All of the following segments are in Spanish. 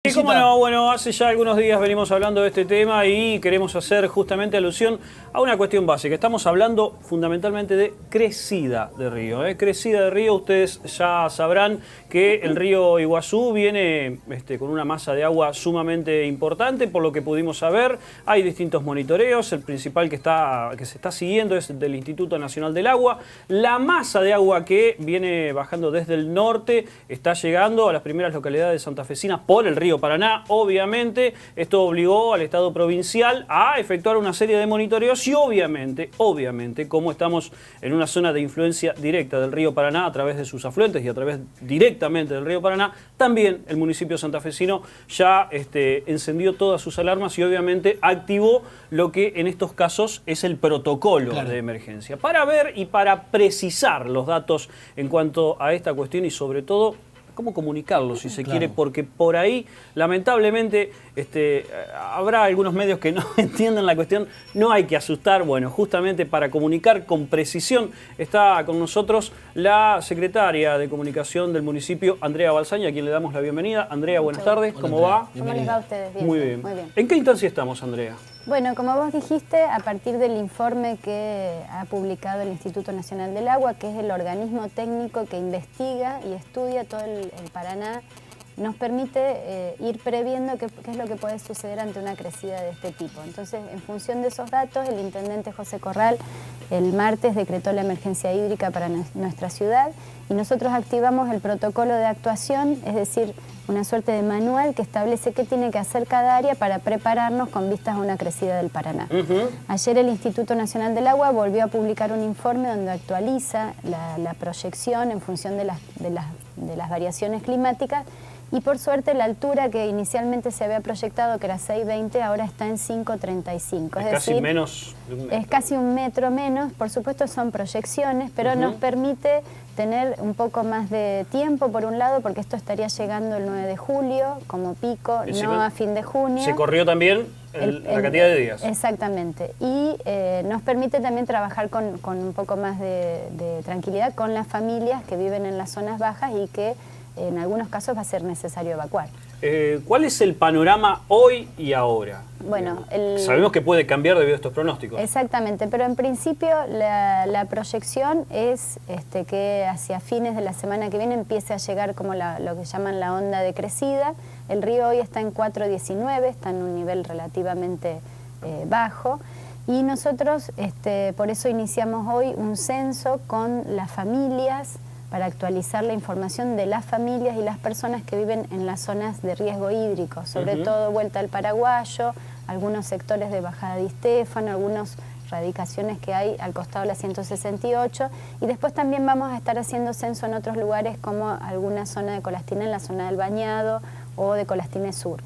Sí, cómo no. Bueno, hace ya algunos días venimos hablando de este tema y queremos hacer justamente alusión a una cuestión básica. Estamos hablando fundamentalmente de crecida de río. Crecida de río, ustedes ya sabrán que el río Iguazú viene con una masa de agua sumamente importante, por lo que pudimos saber. Hay distintos monitoreos, el principal que se está siguiendo es del Instituto Nacional del Agua. La masa de agua que viene bajando desde el norte está llegando a las primeras localidades santafesinas por el río Paraná. Obviamente, esto obligó al Estado provincial a efectuar una serie de monitoreos y obviamente, como estamos en una zona de influencia directa del río Paraná a través de sus afluentes y a través directamente del río Paraná, también el municipio santafesino ya encendió todas sus alarmas y obviamente activó lo que en estos casos es el protocolo de emergencia. Para ver y para precisar los datos en cuanto a esta cuestión y sobre todo cómo comunicarlo, si se quiere, porque por ahí, lamentablemente, habrá algunos medios que no entiendan la cuestión. No hay que asustar. Bueno, justamente para comunicar con precisión está con nosotros la secretaria de Comunicación del municipio, Andrea Balsaña, a quien le damos la bienvenida. Andrea, buenas tardes. ¿Cómo va? ¿Cómo les va a ustedes? Bien. Muy bien. ¿En qué instancia estamos, Andrea? Bueno, como vos dijiste, a partir del informe que ha publicado el Instituto Nacional del Agua, que es el organismo técnico que investiga y estudia todo el Paraná, nos permite ir previendo qué es lo que puede suceder ante una crecida de este tipo. Entonces, en función de esos datos, el intendente José Corral el martes decretó la emergencia hídrica para nuestra ciudad y nosotros activamos el protocolo de actuación, es decir, una suerte de manual que establece qué tiene que hacer cada área para prepararnos con vistas a una crecida del Paraná. Ayer el Instituto Nacional del Agua volvió a publicar un informe donde actualiza la proyección en función de las variaciones climáticas y por suerte la altura que inicialmente se había proyectado, que era 6,20, ahora está en 5,35. Es casi menos de un metro. Es casi un metro menos. Por supuesto son proyecciones, pero nos permite tener un poco más de tiempo, por un lado, porque esto estaría llegando el 9 de julio como pico, no a fin de junio. Se corrió también la cantidad de días. Exactamente. Y nos permite también trabajar con un poco más de tranquilidad con las familias que viven en las zonas bajas y que en algunos casos va a ser necesario evacuar. ¿Cuál es el panorama hoy y ahora? Bueno, sabemos que puede cambiar debido a estos pronósticos. Exactamente, pero en principio la proyección es que hacia fines de la semana que viene empiece a llegar como lo que llaman la onda de crecida. El río hoy está en 4,19, está en un nivel relativamente bajo. Y nosotros por eso iniciamos hoy un censo con las familias, para actualizar la información de las familias y las personas que viven en las zonas de riesgo hídrico, sobre todo Vuelta al Paraguayo, algunos sectores de Bajada de Estéfano, algunas radicaciones que hay al costado de la 168, y después también vamos a estar haciendo censo en otros lugares como alguna zona de Colastiné, en la zona del Bañado o de Colastiné Sur.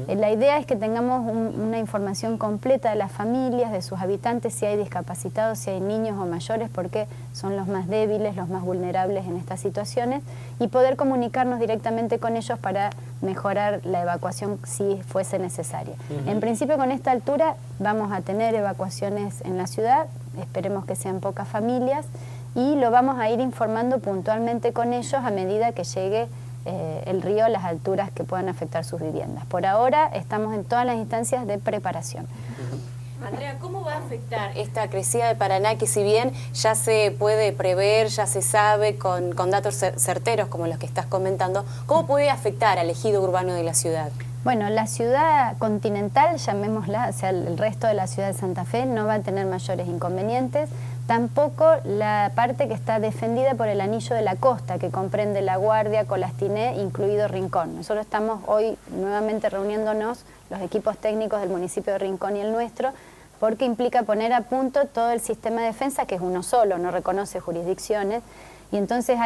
La idea es que tengamos una información completa de las familias, de sus habitantes, si hay discapacitados, si hay niños o mayores, porque son los más débiles, los más vulnerables en estas situaciones, y poder comunicarnos directamente con ellos para mejorar la evacuación si fuese necesaria. En principio, con esta altura vamos a tener evacuaciones en la ciudad, esperemos que sean pocas familias, y lo vamos a ir informando puntualmente con ellos a medida que llegue el río a las alturas que puedan afectar sus viviendas. Por ahora estamos en todas las instancias de preparación. Andrea, ¿cómo va a afectar esta crecida de Paraná que si bien ya se puede prever, ya se sabe con datos certeros como los que estás comentando, cómo puede afectar al ejido urbano de la ciudad? Bueno, la ciudad continental, llamémosla, o sea, el resto de la ciudad de Santa Fe no va a tener mayores inconvenientes. Tampoco la parte que está defendida por el anillo de la costa, que comprende La Guardia, Colastiné, incluido Rincón. Nosotros estamos hoy nuevamente reuniéndonos, los equipos técnicos del municipio de Rincón y el nuestro, porque implica poner a punto todo el sistema de defensa, que es uno solo, no reconoce jurisdicciones, y entonces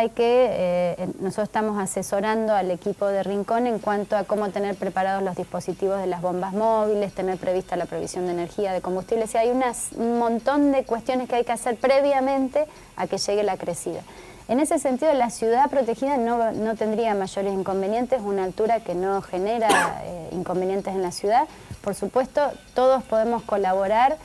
nosotros estamos asesorando al equipo de Rincón en cuanto a cómo tener preparados los dispositivos de las bombas móviles, tener prevista la provisión de energía, de combustible. O sea, hay un montón de cuestiones que hay que hacer previamente a que llegue la crecida. En ese sentido, la ciudad protegida no tendría mayores inconvenientes, una altura que no genera inconvenientes en la ciudad. Por supuesto, todos podemos colaborar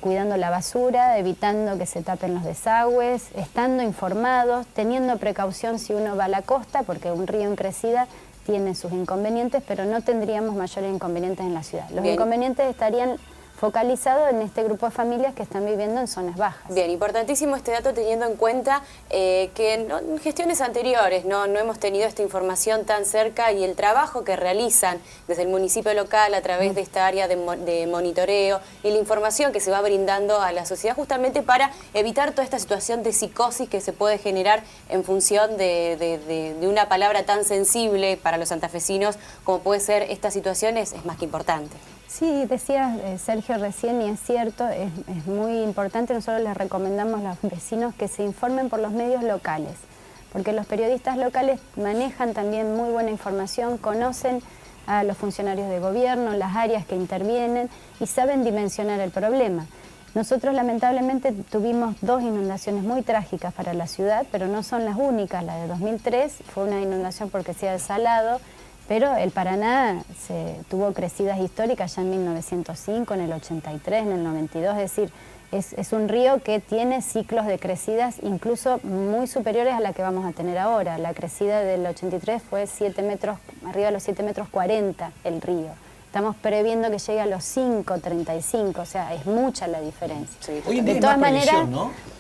cuidando la basura, evitando que se tapen los desagües, estando informados, teniendo precaución si uno va a la costa, porque un río en crecida tiene sus inconvenientes, pero no tendríamos mayores inconvenientes en la ciudad. Los Bien. inconvenientes estarían focalizado en este grupo de familias que están viviendo en zonas bajas. Bien, importantísimo este dato teniendo en cuenta que en gestiones anteriores no hemos tenido esta información tan cerca y el trabajo que realizan desde el municipio local a través de esta área de monitoreo y la información que se va brindando a la sociedad justamente para evitar toda esta situación de psicosis que se puede generar en función de una palabra tan sensible para los santafesinos como puede ser esta situación es más que importante. Sí, decía Sergio recién, y es cierto, es muy importante. Nosotros les recomendamos a los vecinos que se informen por los medios locales, porque los periodistas locales manejan también muy buena información, conocen a los funcionarios de gobierno, las áreas que intervienen y saben dimensionar el problema. Nosotros lamentablemente tuvimos 2 inundaciones muy trágicas para la ciudad, pero no son las únicas. La de 2003 fue una inundación porque se ha desalado, pero el Paraná tuvo crecidas históricas ya en 1905, en el 83, en el 92, es decir, es un río que tiene ciclos de crecidas incluso muy superiores a la que vamos a tener ahora. La crecida del 83 fue 7 metros, arriba de los 7 metros 40 el río. Estamos previendo que llegue a los 5,35, o sea, es mucha la diferencia. Sí, hoy en día de hay todas más maneras, previsión, ¿no?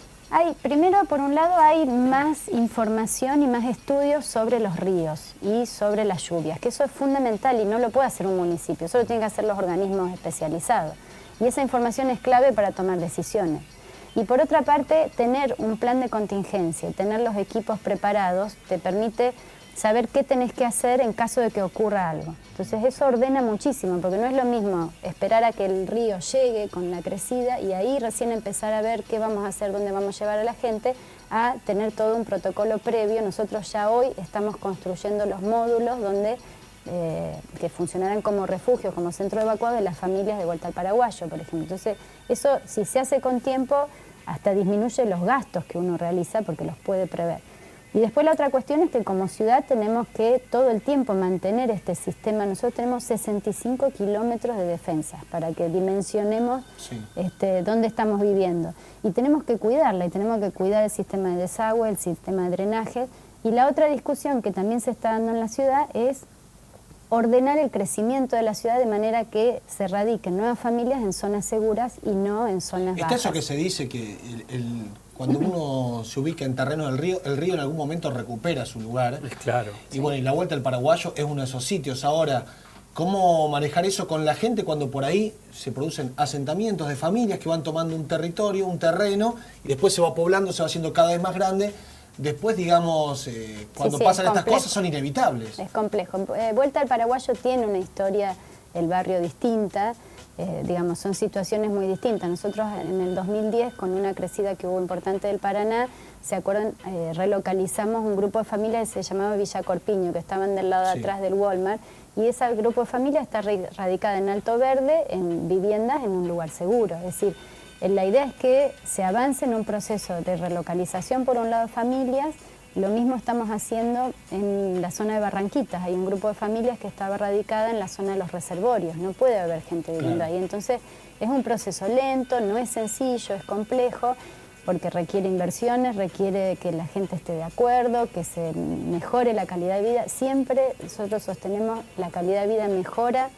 Primero, por un lado, hay más información y más estudios sobre los ríos y sobre las lluvias, que eso es fundamental y no lo puede hacer un municipio, eso lo tienen que hacer los organismos especializados. Y esa información es clave para tomar decisiones. Y por otra parte, tener un plan de contingencia, tener los equipos preparados, te permite saber qué tenés que hacer en caso de que ocurra algo. Entonces eso ordena muchísimo, porque no es lo mismo esperar a que el río llegue con la crecida y ahí recién empezar a ver qué vamos a hacer, dónde vamos a llevar a la gente, a tener todo un protocolo previo. Nosotros ya hoy estamos construyendo los módulos donde que funcionarán como refugio, como centro evacuado de las familias de Vuelta al Paraguayo, por ejemplo. Entonces eso, si se hace con tiempo, hasta disminuye los gastos que uno realiza porque los puede prever. Y después la otra cuestión es que como ciudad tenemos que todo el tiempo mantener este sistema. Nosotros tenemos 65 kilómetros de defensas para que dimensionemos dónde estamos viviendo. Y tenemos que cuidarla, y tenemos que cuidar el sistema de desagüe, el sistema de drenaje. Y la otra discusión que también se está dando en la ciudad es ordenar el crecimiento de la ciudad de manera que se radiquen nuevas familias en zonas seguras y no en zonas bajas. Está eso que se dice que cuando uno se ubica en terreno del río, el río en algún momento recupera su lugar. Claro. Y bueno, y la Vuelta al Paraguayo es uno de esos sitios. Ahora, ¿cómo manejar eso con la gente cuando por ahí se producen asentamientos de familias que van tomando un territorio, un terreno, y después se va poblando, se va haciendo cada vez más grande? Después, digamos, cuando pasan estas cosas son inevitables. Es complejo. Vuelta al Paraguayo tiene una historia, el barrio distinta, digamos, son situaciones muy distintas. Nosotros en el 2010, con una crecida que hubo importante del Paraná, ¿se acuerdan? Relocalizamos un grupo de familias que se llamaba Villa Corpiño, que estaban del lado de atrás del Walmart, y ese grupo de familias está radicada en Alto Verde, en viviendas, en un lugar seguro. Es decir, la idea es que se avance en un proceso de relocalización por un lado de familias. Lo mismo estamos haciendo en la zona de Barranquitas. Hay un grupo de familias que estaba radicada en la zona de los reservorios. No puede haber gente viviendo ahí. Entonces es un proceso lento, no es sencillo, es complejo, porque requiere inversiones, requiere que la gente esté de acuerdo, que se mejore la calidad de vida. Siempre nosotros sostenemos la calidad de vida mejora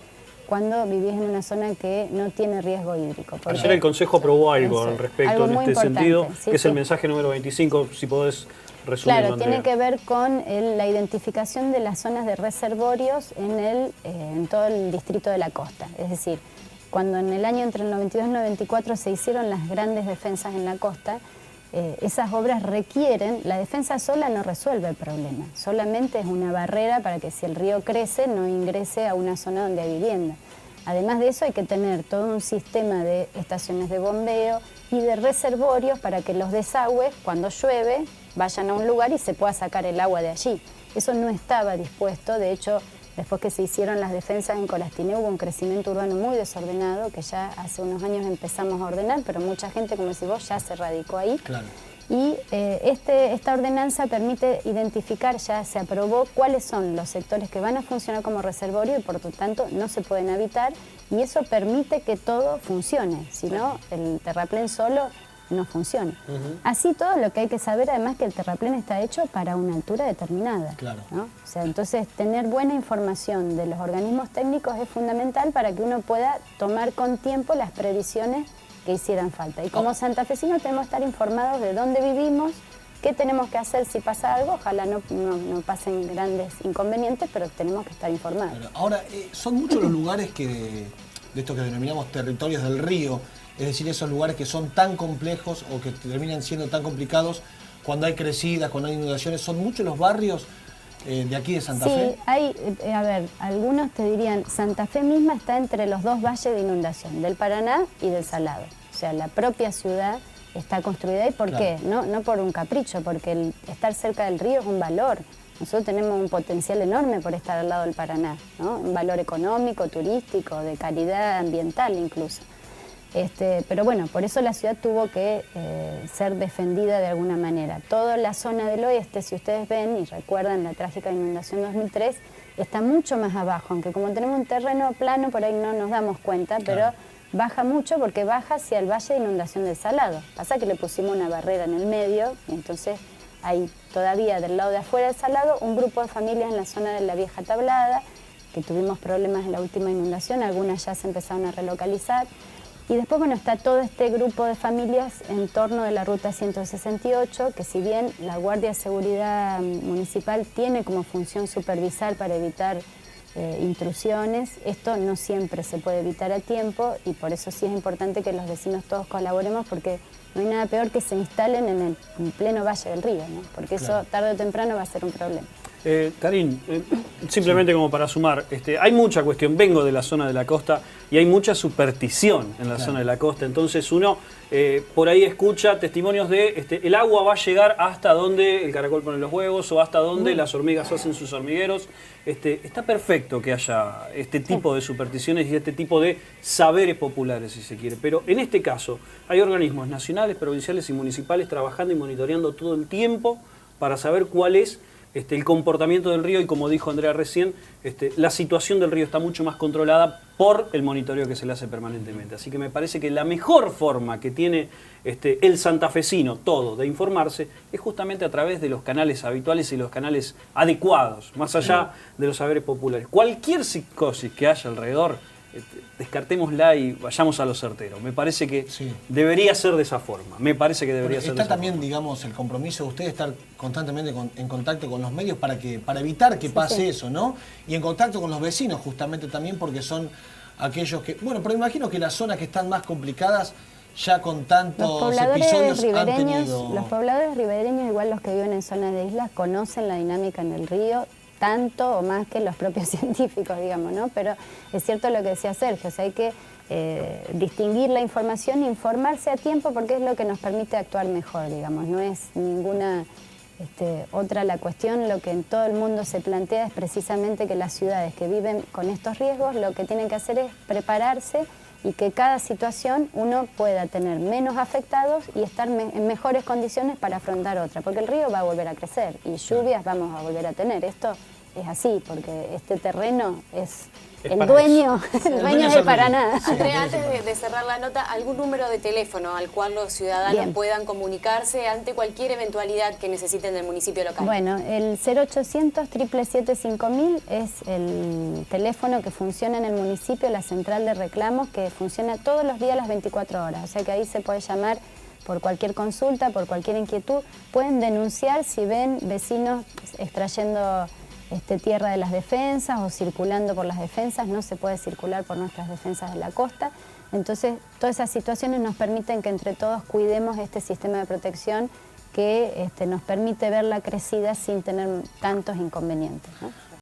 cuando vivís en una zona que no tiene riesgo hídrico. Ayer el Consejo aprobó algo al respecto algo en muy este sentido, sí, que es el mensaje número 25, si podés resumirlo, Claro, Andrea. tiene que ver con la identificación de las zonas de reservorios en todo el distrito de la costa. Es decir, cuando en el año entre el 92 y el 94 se hicieron las grandes defensas en la costa, esas obras requieren, la defensa sola no resuelve el problema, solamente es una barrera para que si el río crece no ingrese a una zona donde hay vivienda. Además de eso hay que tener todo un sistema de estaciones de bombeo y de reservorios para que los desagües, cuando llueve, vayan a un lugar y se pueda sacar el agua de allí. Eso no estaba dispuesto, de hecho, después que se hicieron las defensas en Colastiné hubo un crecimiento urbano muy desordenado que ya hace unos años empezamos a ordenar, pero mucha gente, como decís vos, ya se radicó ahí. Claro. Y esta ordenanza permite identificar, ya se aprobó, cuáles son los sectores que van a funcionar como reservorio y por lo tanto no se pueden habitar, y eso permite que todo funcione. Si no, el terraplén solo no funcione. Así todo, lo que hay que saber además que el terraplén está hecho para una altura determinada. Claro. ¿no? O sea, entonces tener buena información de los organismos técnicos es fundamental para que uno pueda tomar con tiempo las previsiones que hicieran falta. Y como santafesinos tenemos que estar informados de dónde vivimos, qué tenemos que hacer si pasa algo. Ojalá no pasen grandes inconvenientes, pero tenemos que estar informados. Claro. Ahora, son muchos los lugares de esto que denominamos territorios del río, es decir, esos lugares que son tan complejos o que terminan siendo tan complicados cuando hay crecidas, cuando hay inundaciones. ¿Son muchos los barrios de aquí de Santa Fe? Sí, hay, a ver, algunos te dirían, Santa Fe misma está entre los dos valles de inundación, del Paraná y del Salado. O sea, la propia ciudad está construida. ¿Y por qué? No por un capricho, porque el estar cerca del río es un valor. Nosotros tenemos un potencial enorme por estar al lado del Paraná, ¿no? Un valor económico, turístico, de calidad ambiental incluso. Pero bueno, por eso la ciudad tuvo que ser defendida de alguna manera. Toda la zona del oeste, si ustedes ven y recuerdan la trágica inundación 2003, está mucho más abajo, aunque como tenemos un terreno plano, por ahí no nos damos cuenta, pero baja mucho porque baja hacia el valle de inundación del Salado. Pasa que le pusimos una barrera en el medio, y entonces hay todavía del lado de afuera del Salado un grupo de familias en la zona de la Vieja Tablada, que tuvimos problemas en la última inundación, algunas ya se empezaron a relocalizar. Y después, bueno, está todo este grupo de familias en torno de la Ruta 168, que si bien la Guardia de Seguridad Municipal tiene como función supervisar para evitar intrusiones, esto no siempre se puede evitar a tiempo y por eso sí es importante que los vecinos todos colaboremos, porque no hay nada peor que se instalen en pleno valle del río, ¿no? Porque eso tarde o temprano va a ser un problema. Karin, simplemente como para sumar, hay mucha cuestión, vengo de la zona de la costa y hay mucha superstición en la zona de la costa, entonces uno por ahí escucha testimonios de el agua va a llegar hasta donde el caracol pone los huevos o hasta donde las hormigas hacen sus hormigueros. Está perfecto que haya este tipo de supersticiones y este tipo de saberes populares, si se quiere, pero en este caso hay organismos nacionales, provinciales y municipales trabajando y monitoreando todo el tiempo para saber cuál es el comportamiento del río y, como dijo Andrea recién, la situación del río está mucho más controlada por el monitoreo que se le hace permanentemente. Así que me parece que la mejor forma que tiene el santafesino todo de informarse es justamente a través de los canales habituales y los canales adecuados, más allá de los saberes populares. Cualquier psicosis que haya alrededor, descartémosla y vayamos a lo certero. Me parece que debería ser de esa forma. Me parece que debería ser de esa Está también, forma. digamos, el compromiso de ustedes estar constantemente en contacto con los medios para evitar que pase eso, ¿no? Y en contacto con los vecinos justamente también, porque son aquellos que... Bueno, pero imagino que las zonas que están más complicadas ya con tantos episodios han tenido... Los pobladores ribereños, igual los que viven en zonas de islas, conocen la dinámica en el río tanto o más que los propios científicos, digamos, ¿no? Pero es cierto lo que decía Sergio, o sea, hay que distinguir la información e informarse a tiempo porque es lo que nos permite actuar mejor, digamos, no es ninguna otra la cuestión. Lo que en todo el mundo se plantea es precisamente que las ciudades que viven con estos riesgos lo que tienen que hacer es prepararse y que cada situación uno pueda tener menos afectados y estar en mejores condiciones para afrontar otra, porque el río va a volver a crecer y lluvias vamos a volver a tener. Esto es así, porque este terreno es el dueño del Paraná. Andrea, antes de cerrar la nota, ¿algún número de teléfono al cual los ciudadanos puedan comunicarse ante cualquier eventualidad que necesiten del municipio local? Bueno, el 0800 777 5000 es el teléfono que funciona en el municipio, la central de reclamos, que funciona todos los días a las 24 horas. O sea que ahí se puede llamar por cualquier consulta, por cualquier inquietud. Pueden denunciar si ven vecinos extrayendo tierra de las defensas o circulando por las defensas. No se puede circular por nuestras defensas de la costa. Entonces, todas esas situaciones nos permiten que entre todos cuidemos este sistema de protección que nos permite ver la crecida sin tener tantos inconvenientes, ¿no?